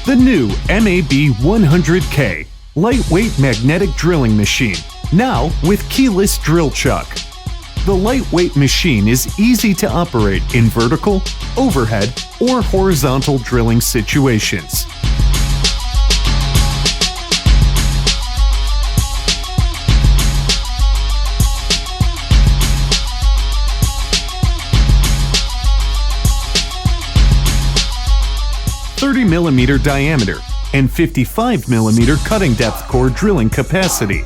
The new MAB 100K lightweight magnetic drilling machine, now with keyless drill chuck. The lightweight machine is easy to operate in vertical, overhead, or horizontal drilling situations. .30mm diameter and 55mm cutting depth core drilling capacity.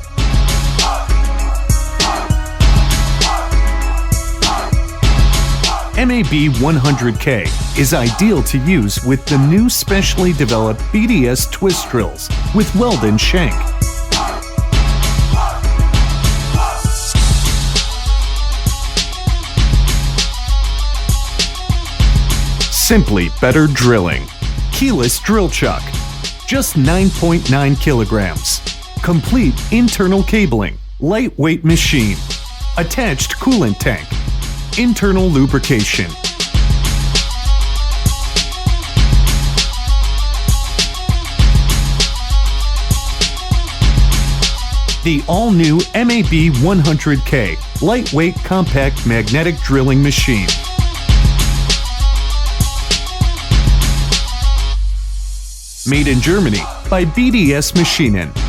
MAB 100K is ideal to use with the new specially developed BDS twist drills with weld-in shank. Simply better drilling. Keyless drill chuck, just 9.9 kilograms. Complete internal cabling, lightweight machine. Attached coolant tank. Internal lubrication. The all-new MAB 100K lightweight compact magnetic drilling machine. Made in Germany by BDS Maschinen.